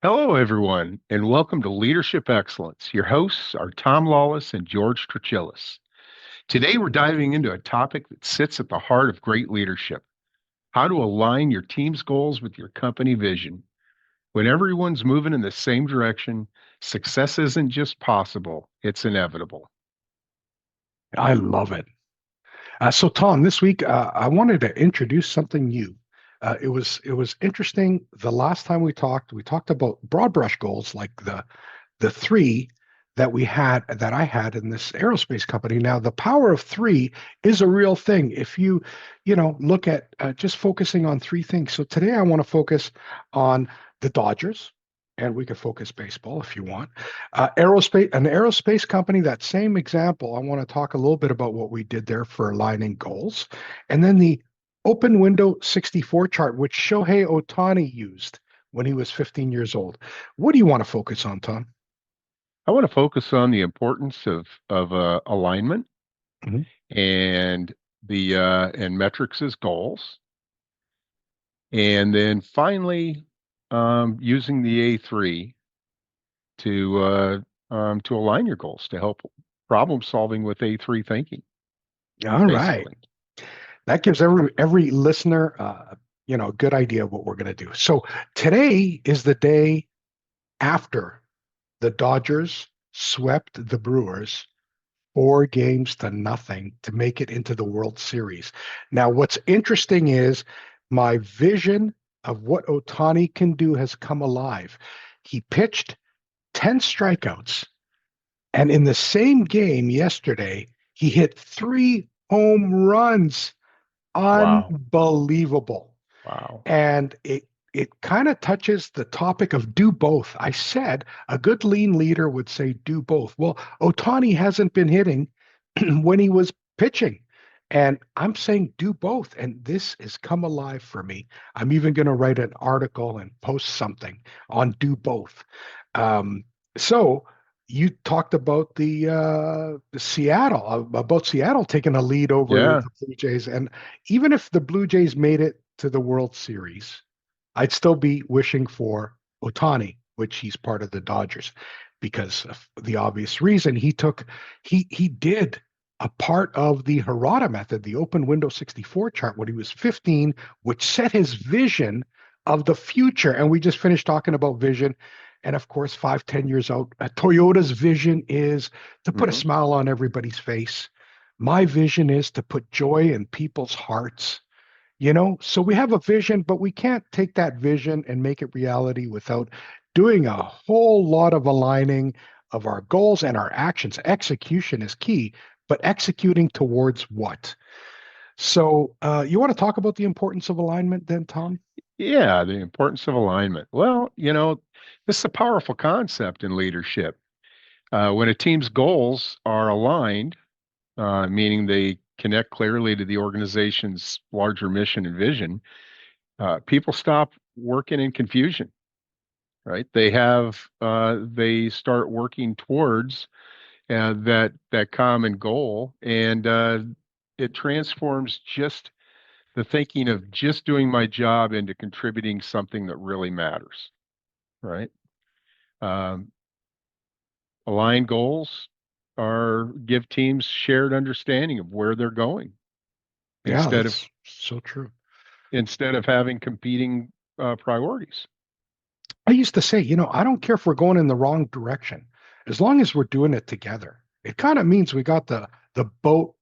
Hello, everyone, and welcome to Leadership Excellence. Your hosts are Tom Lawless and George Trachilis. Today, we're diving into a topic that sits at the heart of great leadership: how to align your team's goals with your company vision. When everyone's moving in the same direction, success isn't just possible, it's inevitable. I love it. So, Tom, this week I wanted to introduce something new. It was interesting. The last time we talked about broad brush goals, like the three that I had in this aerospace company. Now, the power of three is a real thing. If you look at just focusing on three things. So today I want to focus on the Dodgers, and we could focus baseball if you want. An aerospace company, that same example, I want to talk a little bit about what we did there for aligning goals. And then the open window 64 chart, which Shohei Ohtani used when he was 15 years old. What do you want to focus on, Tom? I want to focus on the importance of alignment Mhm. and the metrics as goals, and then finally using the A3 to align your goals to help problem solving with A3 thinking, All right. basically. That gives every listener a good idea of what we're going to do. So today is the day after the Dodgers swept the Brewers 4 games to nothing to make it into the World Series. Now, what's interesting is my vision of what Otani can do has come alive. He pitched 10 strikeouts, and in the same game yesterday, he hit 3 home runs. Wow. Unbelievable. Wow. And it kind of touches the topic of do both. I said a good lean leader would say do both. Well, Otani hasn't been hitting when he was pitching. And I'm saying do both. And this has come alive for me. I'm even going to write an article and post something on do both. Um, so you talked about the Seattle, about Seattle taking a lead over Yeah. the Blue Jays. And even if the Blue Jays made it to the World Series, I'd still be wishing for Otani, which he's part of the Dodgers, because of the obvious reason he did a part of the Hirata method, the open window 64 chart when he was 15, which set his vision of the future. And we just finished talking about vision. And of course, 5, 10 years out, Toyota's vision is to put a Hmm. smile on everybody's face. My vision is to put joy in people's hearts. So we have a vision, but we can't take that vision and make it reality without doing a whole lot of aligning of our goals and our actions. Execution is key, but executing towards what? So, you want to talk about the importance of alignment then, Tom? Yeah, the importance of alignment. Well, this is a powerful concept in leadership. When a team's goals are aligned, meaning they connect clearly to the organization's larger mission and vision, people stop working in confusion, right? They start working towards that common goal, and it transforms just the thinking of just doing my job into contributing something that really matters, right? Um, Aligned goals are give teams shared understanding of where they're going Yeah, instead of that's so true. having competing priorities. I used to say, I don't care if we're going in the wrong direction, as long as we're doing it together. It kind of means we got the boat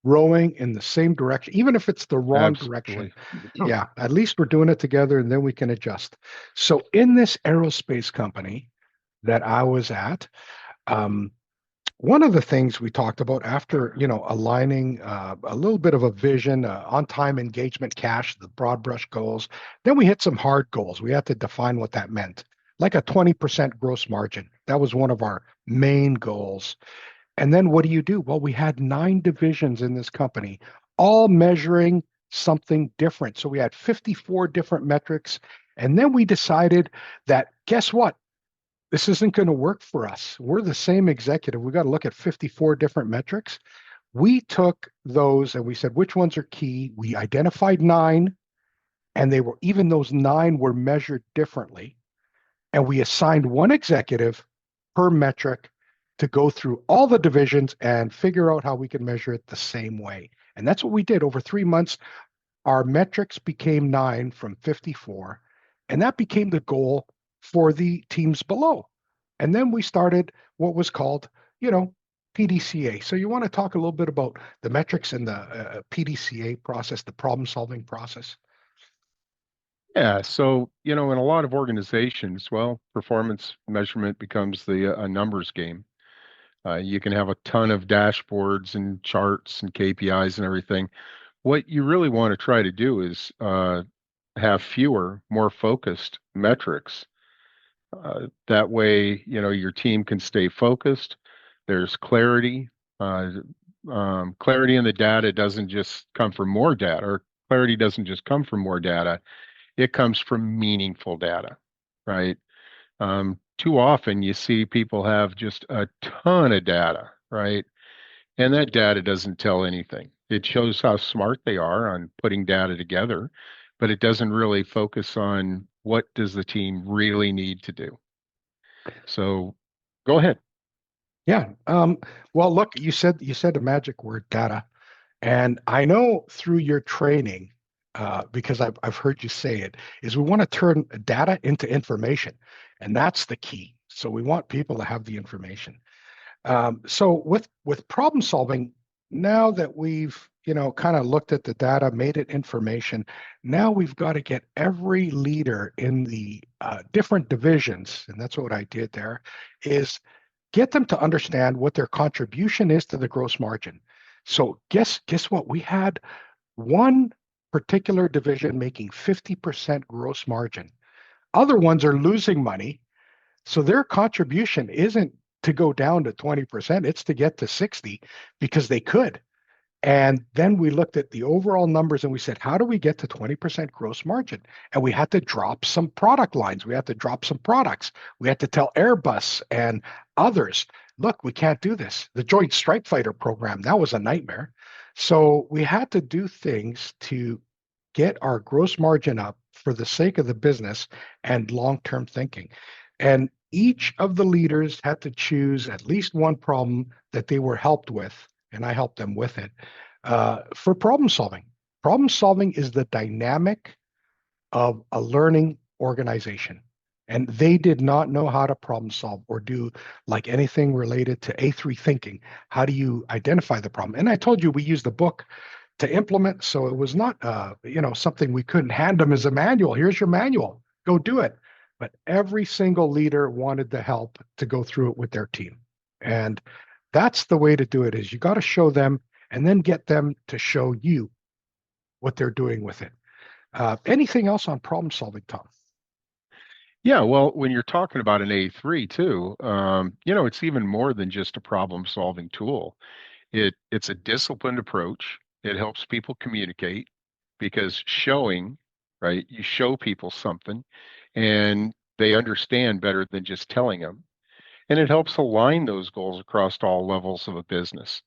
rowing in the same direction, even if it's the wrong direction. Absolutely. Yeah, at least we're doing it together and then we can adjust. So in this aerospace company that I was at, um, one of the things we talked about after, aligning a little bit of a vision, on-time engagement cash, the broad brush goals, then we hit some hard goals. We had to define what that meant, like a 20% gross margin. That was one of our main goals. And then what do you do? Well, we had 9 divisions in this company, all measuring something different. So we had 54 different metrics. And then we decided that, guess what? This isn't going to work for us. We're the same executive. We got to look at 54 different metrics. We took those and we said, which ones are key? We identified 9, and they were, even those 9 were measured differently. and we assigned one executive per metric to go through all the divisions and figure out how we can measure it the same way. And that's what we did over 3 months. Our metrics became 9 from 54, and that became the goal for the teams below. And then we started what was called, you know, PDCA. So you want to talk a little bit about the metrics and the PDCA process, the problem solving process? Yeah. So, in a lot of organizations, well, performance measurement becomes a numbers game. You can have a ton of dashboards and charts and KPIs and everything. What you really want to try to do is have fewer, more focused metrics. That way, your team can stay focused. There's clarity. Clarity in the data doesn't just come from more data, or clarity doesn't just come from more data. It comes from meaningful data, right? Too often you see people have just a ton of data, right? And that data doesn't tell anything. It shows how smart they are on putting data together, but it doesn't really focus on what does the team really need to do. So go ahead. Yeah. Well, look, you said the magic word data, and I know through your training, because I've heard you say it, is we want to turn data into information, and that's the key. So we want people to have the information. So with problem solving, now that we've kind of looked at the data, made it information, now we've got to get every leader in the different divisions, and that's what I did there, is get them to understand what their contribution is to the gross margin. So guess what? We had one particular division making 50% gross margin. Other ones are losing money, so their contribution isn't to go down to 20%, it's to get to 60 because they could. And then we looked at the overall numbers and we said, how do we get to 20% gross margin? And we had to drop some product lines. We had to drop some products. We had to tell Airbus and others, look, we can't do this. The Joint Strike Fighter program, that was a nightmare. So we had to do things to get our gross margin up for the sake of the business and long term thinking. And each of the leaders had to choose at least one problem that they were helped with, and I helped them with it for problem solving. Problem solving is the dynamic of a learning organization. And they did not know how to problem solve or do like anything related to A3 thinking. How do you identify the problem? And I told you we used the book to implement. So it was not, something we couldn't hand them as a manual. Here's your manual. Go do it. But every single leader wanted the help to go through it with their team. And that's the way to do it is you got to show them and then get them to show you what they're doing with it. Anything else on problem solving, Tom? Yeah, well, when you're talking about an A3 too, it's even more than just a problem-solving tool. It's a disciplined approach. It helps people communicate because showing, right? You show people something and they understand better than just telling them. And it helps align those goals across all levels of a business.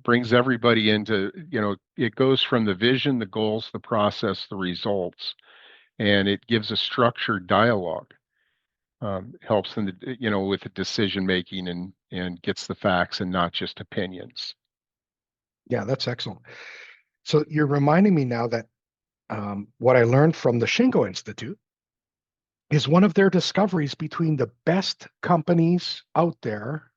Brings everybody into, it goes from the vision, the goals, the process, the results, and it gives a structured dialogue. Helps in with the decision making and gets the facts and not just opinions. Yeah, that's excellent. So you're reminding me now that what I learned from the Shingo Institute is one of their discoveries between the best companies out there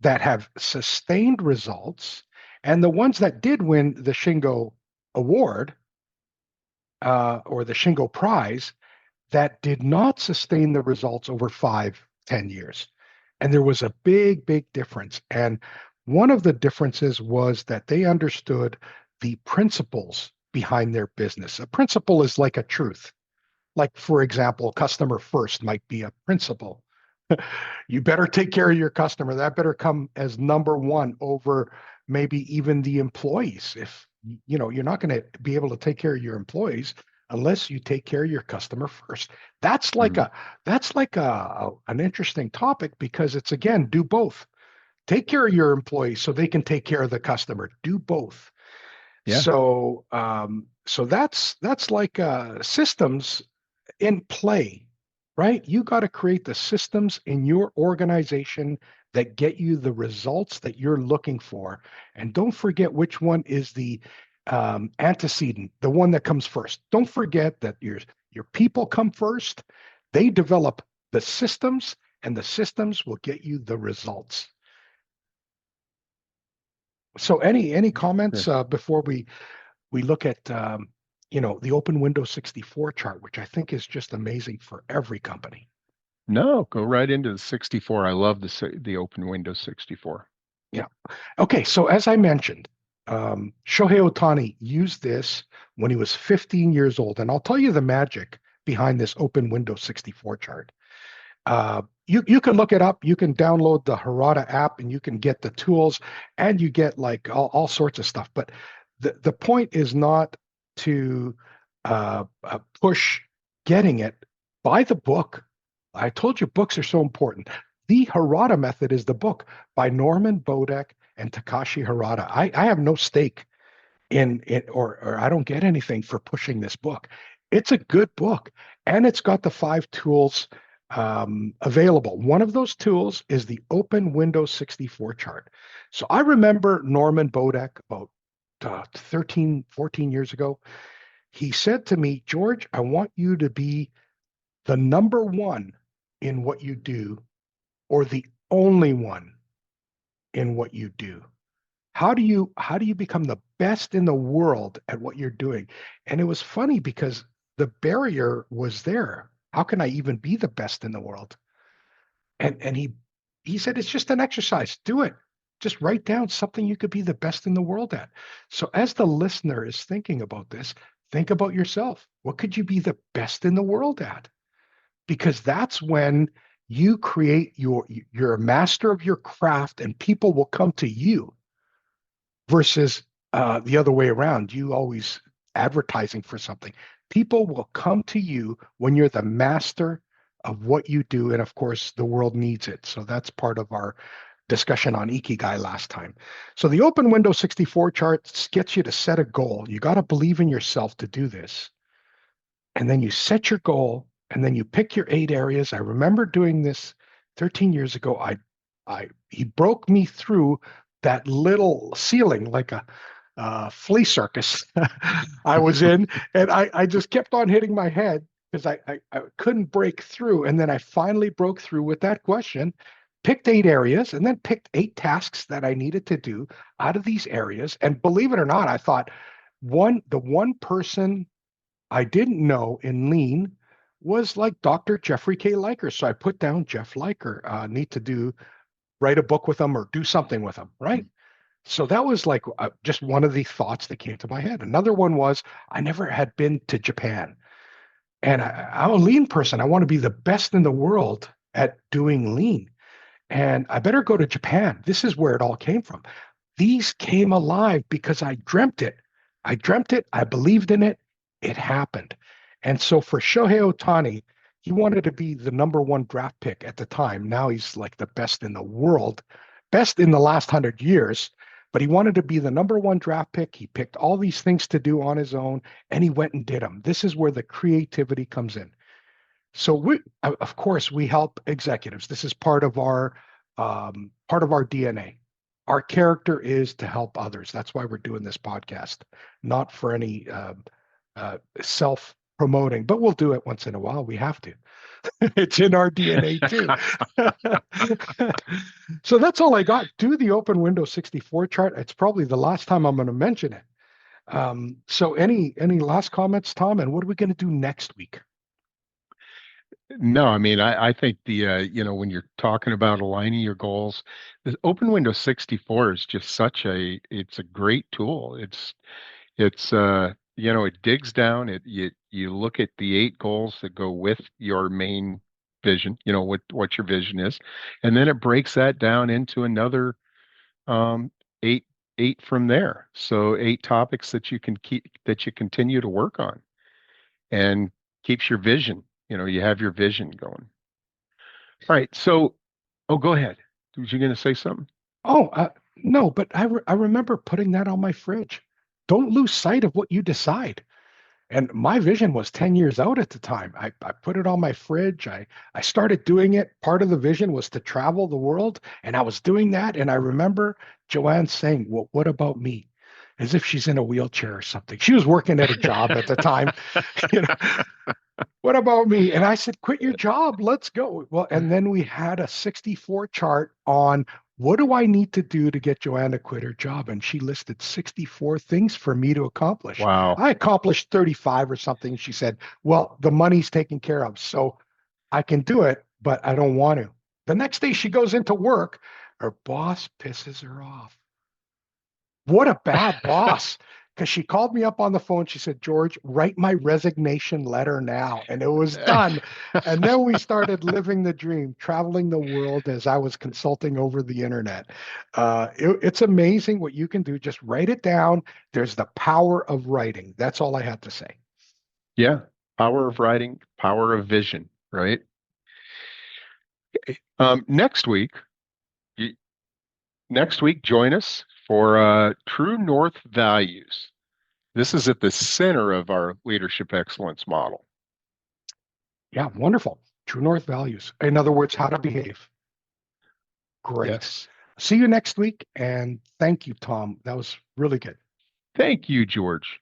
that have sustained results and the ones that did win the Shingo Award or the Shingo Prize that did not sustain the results over 5, 10 years. And there was a big, big difference. And one of the differences was that they understood the principles behind their business. A principle is like a truth. Like, for example, customer first might be a principle. You better take care of your customer. That better come as number one over maybe even the employees. If you're not going to be able to take care of your employees unless you take care of your customer first. That's like Mhm. a an interesting topic because it's again do both. Take care of your employees so they can take care of the customer. Do both. Yeah. So that's like systems in play. right? You got to create the systems in your organization that get you the results that you're looking for. And don't forget which one is the antecedent, the one that comes first. Don't forget that your people come first. They develop the systems, and the systems will get you the results. So, any comments Sure. before we look at the open Windows 64 chart, which I think is just amazing for every company. No, go right into the 64. I love the open Windows 64. Yeah. Okay. So as I mentioned, Shohei Ohtani used this when he was 15 years old, and I'll tell you the magic behind this open Windows 64 chart. You can look it up. You can download the Harada app, and you can get the tools, and you get like all sorts of stuff. But the point is not to push getting it. Buy the book. I told you books are so important. The Harada Method is the book by Norman Bodek and Takashi Harada. I have no stake in it, or I don't get anything for pushing this book. It's a good book, and it's got the 5 tools available. One of those tools is the Open Windows 64 chart. So I remember Norman Bodek about 13, 14 years ago. He said to me, George, I want you to be the number one in what you do, or the only one in what you do. How do you become the best in the world at what you're doing? And it was funny because the barrier was there. How can I even be the best in the world? And he said it's just an exercise. Do it. Just write down something you could be the best in the world at. So as the listener is thinking about this, think about yourself. What could you be the best in the world at? Because that's when you create you're a master of your craft, and people will come to you versus the other way around. You always advertising for something. People will come to you when you're the master of what you do. And of course, the world needs it. So that's part of our discussion on Ikigai last time. So the open Windows 64 chart gets you to set a goal. You got to believe in yourself to do this. And then you set your goal, and then you pick your 8 areas. I remember doing this 13 years ago. He broke me through that little ceiling like a flea circus I was in, and I just kept on hitting my head because I couldn't break through. And then I finally broke through with that question, picked 8 areas, and then picked 8 tasks that I needed to do out of these areas. And believe it or not, I thought the one person I didn't know in lean was like Dr. Jeffrey K. Liker. So I put down Jeff Liker, need to write a book with him or do something with him, right? So that was like just one of the thoughts that came to my head. Another one was I never had been to Japan. And I'm a lean person. I want to be the best in the world at doing lean. And I better go to Japan. This is where it all came from. These came alive because I dreamt it. I dreamt it. I believed in it. It happened. And so for Shohei Ohtani, he wanted to be the number one draft pick at the time. Now he's like the best in the world, best in the last 100 years. But he wanted to be the number one draft pick. He picked all these things to do on his own, and he went and did them. This is where the creativity comes in. So of course, we help executives. This is part of our DNA. Our character is to help others. That's why we're doing this podcast, not for any self promoting, but we'll do it once in a while. We have to. It's in our DNA too. So that's all I got. Do the open Windows 64 chart. It's probably the last time I'm going to mention it. So any last comments, Tom? And what are we going to do next week? No, I mean, I think when you're talking about aligning your goals, the Open Windows 64 is just it's a great tool. It digs down, you look at the 8 goals that go with your main vision, what your vision is, and then it breaks that down into another um, eight, eight from there. So 8 topics that you continue to work on and keeps your vision. You have your vision going. All right. So, oh, go ahead. Was you going to say something? Oh, no, but I remember putting that on my fridge. Don't lose sight of what you decide. And my vision was 10 years out at the time. I put it on my fridge. I started doing it. Part of the vision was to travel the world, and I was doing that. And I remember Joanne saying, "Well, what about me?" As if she's in a wheelchair or something. She was working at a job at the time. You know, what about me? And I said, quit your job. Let's go. Well, and then we had a 64 chart on what do I need to do to get Joanna to quit her job? And she listed 64 things for me to accomplish. Wow. I accomplished 35 or something. She said, well, the money's taken care of. So I can do it, but I don't want to. The next day she goes into work. Her boss pisses her off. What a bad boss. Because she called me up on the phone. She said, George, write my resignation letter now. And it was done. And then we started living the dream, traveling the world as I was consulting over the internet. It's amazing what you can do. Just write it down. There's the power of writing. That's all I had to say. Yeah. Power of writing, power of vision, right? Next week, y- next week, join us for True North Values. This is at the center of our leadership excellence model. Yeah, wonderful. True North values. In other words, how to behave. Great. Yes. See you next week. And thank you, Tom. That was really good. Thank you, George.